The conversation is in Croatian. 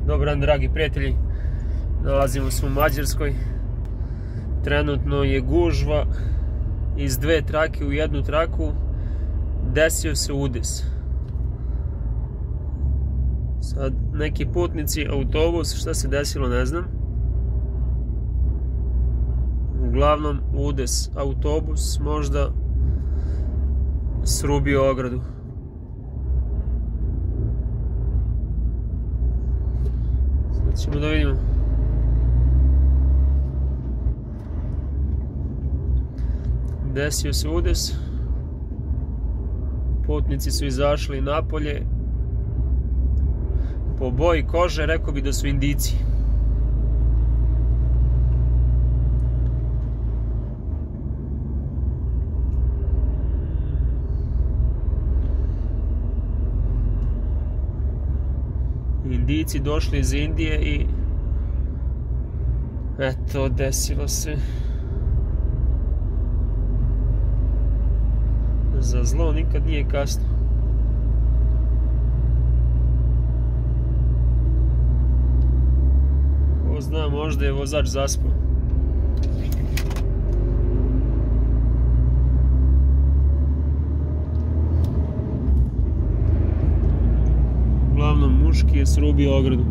Dobar dan, dragi prijatelji, nalazimo se u Mađarskoj. Trenutno je gužva iz dve trake u jednu traku. Desio se udes. Sad neki putnici, autobus, šta se desilo ne znam. Uglavnom udes, autobus možda srubio ogradu. Sad ćemo da vidimo. Desio se udes. Putnici su izašli napolje. Po boji kože rekao bi da su Indijci. Indijci došli iz Indije i eto, desilo se. Za zlo nikad nije kasno. Ko zna, možda je vozač zaspao. Uglavnom muški je srubio ogradu.